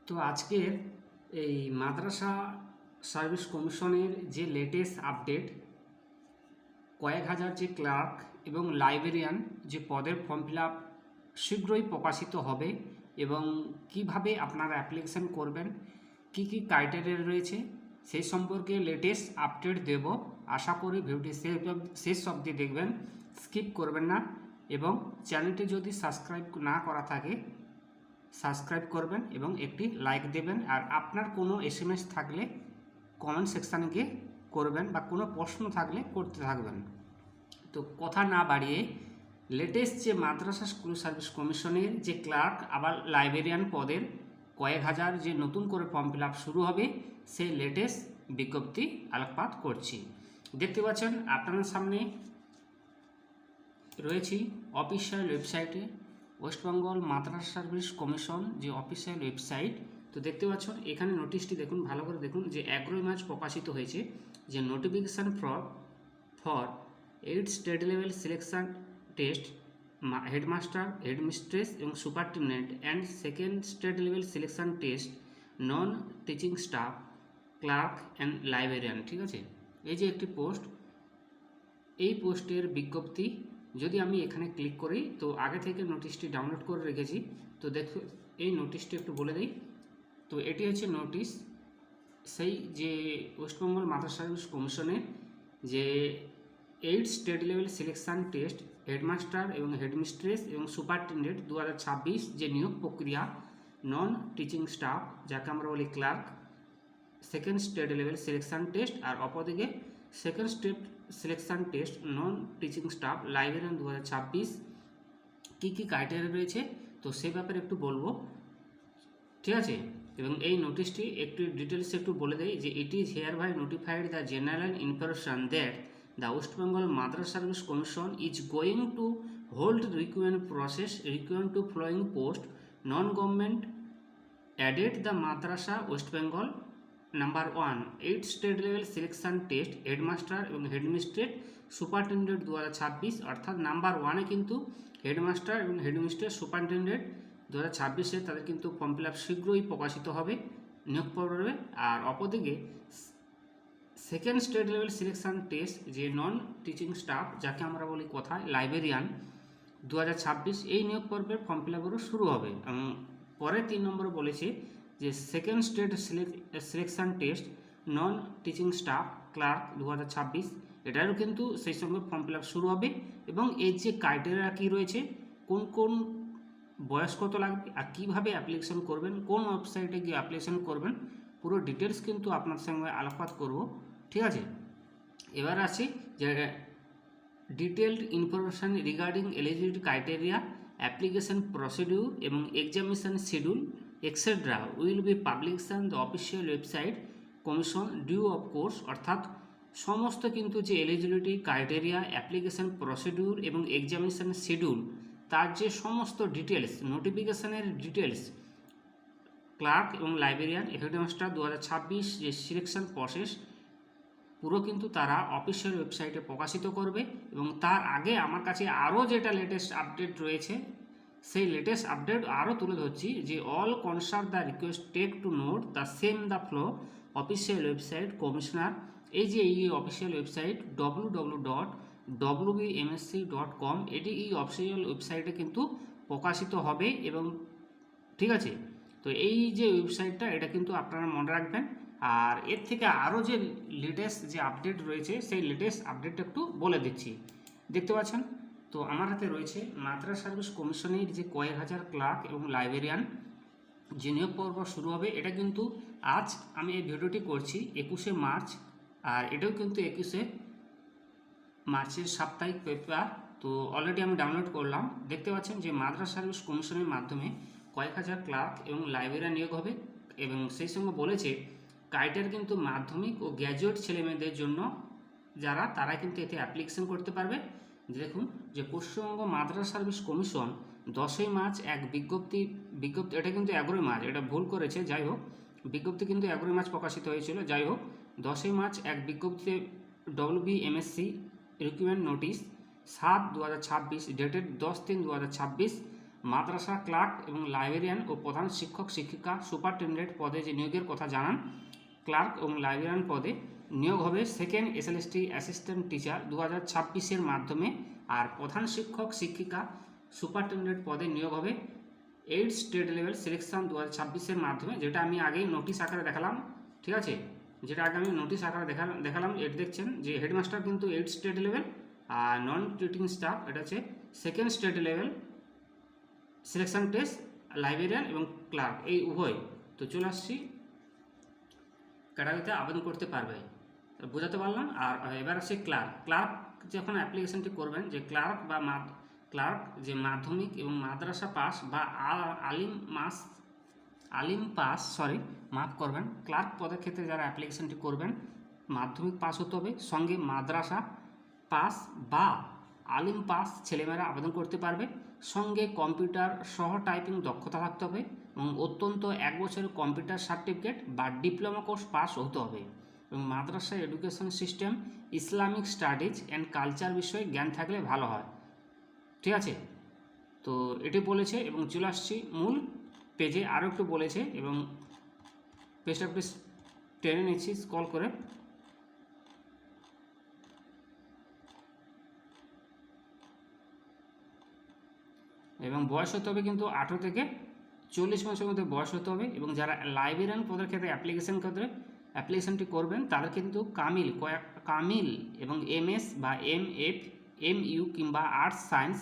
তো আজকের এই মাদ্রাসা সার্ভিস কমিশনের যে লেটেস্ট আপডেট, কয়েক হাজার যে ক্লার্ক এবং লাইব্রেরিয়ান যে পদের ফর্ম ফিল আপ শীঘ্রই প্রকাশিত হবে এবং কিভাবে আপনারা অ্যাপ্লিকেশন করবেন, কি কি ক্রাইটেরিয়া রয়েছে সেই সম্পর্কে লেটেস্ট আপডেট দেব। আশা করি ভিডিওটি শেষ অবধি দেখবেন, স্কিপ করবেন না এবং চ্যানেলটি যদি সাবস্ক্রাইব না করা থাকে সাবস্ক্রাইব করবেন এবং একটি লাইক দেবেন। আর আপনার কোনো এসএমএস থাকলে কমেন্ট সেকশানে গিয়ে করবেন বা কোনো প্রশ্ন থাকলে করতে থাকবেন। তো কথা না বাড়িয়ে লেটেস্ট যে মাদ্রাসা স্কুল সার্ভিস কমিশনের যে ক্লার্ক আবার লাইব্রেরিয়ান পদের কয়েক হাজার যে নতুন করে ফর্ম ফিল আপ শুরু হবে সেই লেটেস্ট বিজ্ঞপ্তি আলোকপাত করছি। দেখতে পাচ্ছেন আপনাদের সামনে রয়েছি অফিসিয়াল ওয়েবসাইটে, ওয়েস্টবেঙ্গল মাদ্রাসা সার্ভিস কমিশন যে অফিসিয়াল ওয়েবসাইট। তো দেখতে পাচ্ছেন এখানে নোটিশটি দেখুন, ভালো করে দেখুন যে 11 মার্চ প্রকাশিত হয়েছে যে notification for 8 state level selection test headmaster, headmistress এবং superintendent and second state level selection test non teaching staff, clerk and librarian. ঠিক আছে, এই যে একটি পোস্ট, এই পোস্টের বিজ্ঞপ্তি যদি আমি এখানে ক্লিক করি তো আগে থেকে নোটিশটি ডাউনলোড করে রেখেছি। তো দেখো এই নোটিশটি একটু বলে দিই। তো এটি হচ্ছে নোটিশ সেই যে ওয়েস্টবেঙ্গল মাদ্রাসা সার্ভিস কমিশনের যে 8 state level selection test headmaster এবং হেডমিস্ট্রেস এবং সুপারিনটেন্ডেন্ট 2026 যে নিয়োগ প্রক্রিয়া, নন টিচিং স্টাফ যাকে আমরা বলি clerk, second state level selection test, আর অপরদিকে second state selection test non teaching staff librarian 2026 কী কী ক্রাইটেরিয়া রয়েছে তো সে ব্যাপারে একটু বলবো। ঠিক আছে, এবং এই নোটিশটি একটু ডিটেলস একটু বলে দেয় যে it is hereby notified the general information that the West Bengal Madrasah Service Commission is going to hold recruitment process recruitment to following post non government aided the madrasah West Bengal number 1 8 state level selection test headmaster এবং headmistress superintendent 2026, অর্থাৎ number 1-এ কিন্তু headmaster এবং headmistress superintendent 2026-এ তাদের কিন্তু form fill up শীঘ্রই প্রকাশিত হবে, নিয়োগ পড়বে। আর অপরদিকে second state level selection test যে নন টিচিং স্টাফ যাকে আমরা বলি কথায় লাইব্রেরিয়ান 2026 এই নিয়োগ পর্বের ফর্ম ফিল আপেরও শুরু হবে। এবং পরে 3 নম্বরে বলেছে যে second state selection test non teaching staff clerk 2026 এটারও কিন্তু সেই সঙ্গে ফর্ম ফিল আপ শুরু হবে। এবং এর যে ক্রাইটেরিয়া কী রয়েছে, কোন কোন বয়স কত লাগবে আর কীভাবে অ্যাপ্লিকেশন করবেন, কোন ওয়েবসাইটে গিয়ে অ্যাপ্লিকেশন করবেন, পুরো ডিটেলস কিন্তু আপনার সঙ্গে আলোকপাত করব। ঠিক আছে, এবার আসি যে detailed information regarding eligibility criteria, application procedure এবং examination schedule etcetera will be publication the official website commission due of course. অর্থাৎ সমস্ত কিন্তু যে এলিজিবিলিটি ক্রাইটেরিয়া, অ্যাপ্লিকেশন প্রসিডিউর এবং এক্সামিনেশন শিডিউল তার যে সমস্ত ডিটেলস, নোটিফিকেশানের ডিটেলস ক্লার্ক এবং লাইব্রেরিয়ান হেডমাস্টার 2026 যে সিলেকশন প্রসেস পুরো কিন্তু তারা অফিসিয়াল ওয়েবসাইটে প্রকাশিত করবে। এবং তার আগে আমার কাছে আরও যেটা লেটেস্ট আপডেট রয়েছে সেই লেটেস্ট আপডেট আরও তুলে ধরছি যে all concern the request take to note the same the flow official website commissioner. এই যে এই অফিসিয়াল ওয়েবসাইট www.wbmsc.com এটি এই অফিসিয়াল ওয়েবসাইটে কিন্তু প্রকাশিত হবে। এবং ঠিক আছে, তো এই যে ওয়েবসাইটটা এটা কিন্তু আপনারা মনে রাখবেন। আর এর থেকে আরও যে লেটেস্ট যে আপডেট রয়েছে সেই লেটেস্ট আপডেটটা একটু বলে দিচ্ছি। দেখতে পাচ্ছেন তো আমার হাতে রয়েছে মাদ্রাসা সার্ভিস কমিশনের যে কয়েক হাজার ক্লার্ক এবং লাইব্রেরিয়ান যে নিয়োগ পর্ব শুরু হবে। এটা কিন্তু আজ আমি এই ভিডিওটি করছি 21শে মার্চ, আর এটাও কিন্তু 21শে মার্চের সাপ্তাহিক পেপার। তো অলরেডি আমি ডাউনলোড করলাম। দেখতে পাচ্ছেন যে মাদ্রাসা সার্ভিস কমিশনের মাধ্যমে কয়েক হাজার ক্লার্ক এবং লাইব্রেরিয়ান নিয়োগ হবে। এবং সেই সঙ্গে বলেছে ক্রাইটেরিয়া কিন্তু মাধ্যমিক ও গ্র্যাজুয়েট ছেলেমেয়েদের জন্য যারা তারা কিন্তু এতে অ্যাপ্লিকেশন করতে পারবে। দেখুন যে পশ্চিমবঙ্গ মাদ্রাসা সার্ভিস কমিশন 10ই মার্চ এক বিজ্ঞপ্তি এটা কিন্তু 11ই মার্চ, এটা ভুল করেছে, যাই হোক বিজ্ঞপ্তি কিন্তু 11ই মার্চ প্রকাশিত হয়েছিল। যাই হোক 10ই মার্চ এক বিজ্ঞপ্তিতে WBMSc রিক্রুটমেন্ট নোটিশ 7/2026 ডেটেড 10/3/2026 মাদ্রাসা ক্লার্ক এবং লাইব্রেরিয়ান ও প্রধান শিক্ষক শিক্ষিকা সুপারিনটেন্ডেন্ট পদে যে নিয়োগের কথা জানান, ক্লার্ক এবং লাইব্রেরিয়ান পদে নিয়োগ হবে সেকেন্ড এসএলএসটি অ্যাসিস্ট্যান্ট টিচার 2026-এর মাধ্যমে, আর প্রধান শিক্ষক শিক্ষিকা সুপারিনটেন্ডেন্ট পদে নিয়োগ হবে 8 স্টেট লেভেল সিলেকশন 2026-এর মাধ্যমে, যেটা আমি আগেই নোটিশ আকারে দেখালাম। ঠিক আছে, যেটা আগে আমি নোটিশ আকারে দেখালাম। এটা দেখছেন যে হেডমাস্টার কিন্তু 8 স্টেট লেভেল, আর নন টিচিং স্টাফ এটা হচ্ছে second state level selection test, librarian এবং ক্লার্ক এই উভয়। তো চলে আসছি, ক্যাটাগরিতে আবেদন করতে পারবে, বোঝাতে পারলাম। আর এবার আসছে ক্লার্ক যখন অ্যাপ্লিকেশনটি করবেন, যে ক্লার্ক যে মাধ্যমিক এবং মাদ্রাসা পাস বা আলিম পাস, মাফ করবেন, ক্লার্ক পদের ক্ষেত্রে যারা অ্যাপ্লিকেশনটি করবেন মাধ্যমিক পাস হতে হবে, সঙ্গে মাদ্রাসা পাস বা আলিম পাস ছেলেমেয়েরা আবেদন করতে পারবে, সঙ্গে কম্পিউটার সহ টাইপিং দক্ষতা থাকতে হবে এবং অত্যন্ত 1 বছরের কম্পিউটার সার্টিফিকেট বা ডিপ্লোমা কোর্স পাস হতে হবে এবং মাদ্রাসা education system, Islamic studies and culture বিষয়ে জ্ঞান থাকলে ভালো হয়। ঠিক আছে, তো এটি বলেছে এবং চলে আসছি মূল পেজে। আরও একটু বলেছে এবং পেজটা একটু টেনে নিচ্ছি স্ক্রল করে। এবং বয়স হতে হবে কিন্তু 18 থেকে 40 মাসের মধ্যে বয়স হতে হবে। এবং যারা লাইব্রেরিয়ান পদের ক্ষেত্রে অ্যাপ্লিকেশনটি করবেন তাদের কিন্তু কামিল এবং এমএস বা এমএফ, এমইউ কিংবা আর্টস সায়েন্স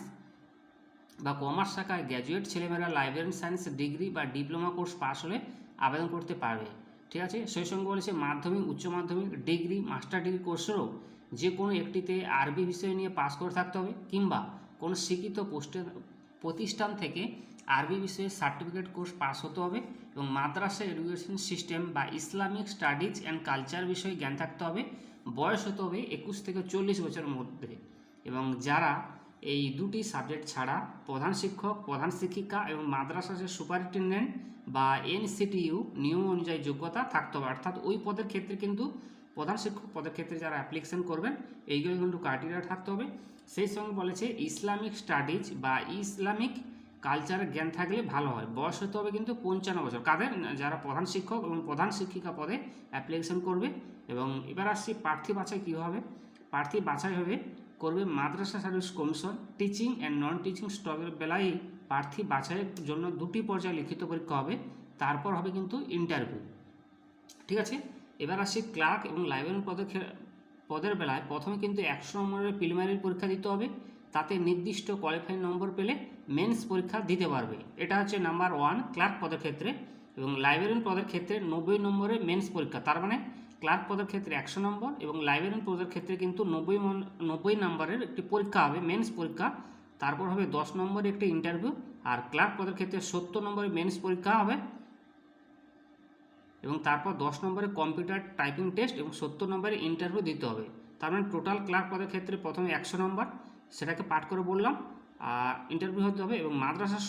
বা কমার্স শাখায় গ্র্যাজুয়েট ছেলেমেয়েরা লাইব্রেরিয়ান সায়েন্স ডিগ্রি বা ডিপ্লোমা কোর্স পাস হলে আবেদন করতে পারবে। ঠিক আছে, সেই সঙ্গে বলেছে মাধ্যমিক, উচ্চ মাধ্যমিক, ডিগ্রি, মাস্টার ডিগ্রি কোর্সেরও যে কোনো একটিতে আরবি বিষয় নিয়ে পাস করে থাকতে হবে কিংবা কোনো শিক্ষিত প্রতিষ্ঠান থেকে আরবি বিষয়ে সার্টিফিকেট কোর্স পাস হতে হবে এবং মাদ্রাসা এডুকেশন সিস্টেম বা ইসলামিক স্টাডিজ অ্যান্ড কালচার বিষয়ে জ্ঞান থাকতে হবে। বয়স হতে হবে 21 থেকে 40 বছরের মধ্যে। এবং যারা এই দুটি সাবজেক্ট ছাড়া প্রধান শিক্ষক, প্রধান শিক্ষিকা এবং মাদ্রাসা সুপারিনটেন্ডেন্ট বা এনসিটিইউ নিয়ম অনুযায়ী যোগ্যতা থাকতে হবে, অর্থাৎ ওই পদের ক্ষেত্রে কিন্তু প্রধান শিক্ষক পদের ক্ষেত্রে যারা অ্যাপ্লিকেশন করবেন এইগুলো কিন্তু ক্রাইটেরিয়া থাকতে হবে। সেই সঙ্গে বলেছে ইসলামিক স্টাডিজ বা ইসলামিক কালচারের জ্ঞান থাকলে ভালো হয়। বয়স হতে হবে কিন্তু 55 বছর, কাদের? যারা প্রধান শিক্ষক এবং প্রধান শিক্ষিকা পদে অ্যাপ্লিকেশন করবে। এবং এবার আসছি প্রার্থী বাছাই কী হবে। প্রার্থী বাছাই করবে Madrasa Service Commission. Teaching and non teaching স্টাফের বেলায় প্রার্থী বাছাইয়ের জন্য 2টি পর্যায়ে লিখিত পরীক্ষা হবে, তারপর হবে কিন্তু ইন্টারভিউ। ঠিক আছে, এবার আসছি ক্লার্ক এবং লাইব্রেরিয়ান পদের বেলায় প্রথমে কিন্তু 100 নম্বরের প্রিলিমিনারি পরীক্ষা দিতে হবে, তাতে নির্দিষ্ট কোয়ালিফাইং নম্বর পেলে মেন্স পরীক্ষা দিতে পারবে। এটা হচ্ছে নাম্বার 1 ক্লার্ক পদের ক্ষেত্রে। এবং লাইব্রেরিয়ান পদের ক্ষেত্রে 90 নম্বরের মেন্স পরীক্ষা, তার মানে ক্লার্ক পদের ক্ষেত্রে 100 নম্বর এবং লাইব্রেরিয়ান পদের ক্ষেত্রে কিন্তু 90 নম্বরের একটি পরীক্ষা হবে, মেন্স পরীক্ষা। তারপর হবে 10 নম্বরের একটি ইন্টারভিউ। আর ক্লার্ক পদের ক্ষেত্রে 70 নম্বরের মেন্স পরীক্ষা হবে এবং তারপর 10 নম্বরের কম্পিউটার টাইপিং টেস্ট এবং 70 নম্বরের ইন্টারভিউ দিতে হবে। তার মানে টোটাল ক্লার্ক পদের ক্ষেত্রে প্রথমে 100 নম্বর, সেটাকে পাঠ করে বললাম, আর ইন্টারভিউ হতে হবে। এবং মাদ্রাসা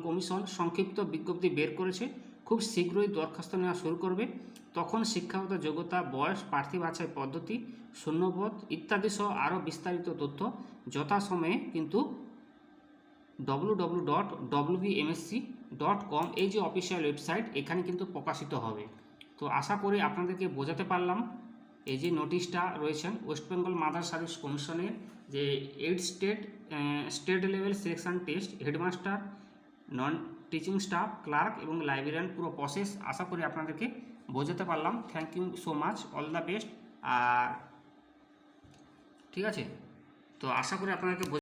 কমিশন সংক্ষিপ্ত বিজ্ঞপ্তি বের করেছে, খুব শীঘ্রই দরখাস্ত নেওয়া শুরু করবে। তখন শিক্ষাগত যোগ্যতা, বয়স, প্রার্থী বাছাই পদ্ধতি, শূন্যপদ ইত্যাদি সহ আরও বিস্তারিত তথ্য যথাসময়ে কিন্তু www.wbmsc.com এই যে অফিসিয়াল ওয়েবসাইট, এখানে কিন্তু প্রকাশিত হবে। তো আশা করি আপনাদেরকে বোঝাতে পারলাম। এই যে নোটিশটা রয়েছেন ওয়েস্ট বেঙ্গল মাদ্রাসা সার্ভিস কমিশনের, যে 8 state level selection test, headmaster, non teaching staff, clerk এবং লাইব্রেরিয়ান পুরো প্রসেস আশা করি আপনাদেরকে বোঝাতে পারলাম। Thank you so much, all the best. আর ঠিক আছে, তো আশা করি আপনাদেরকে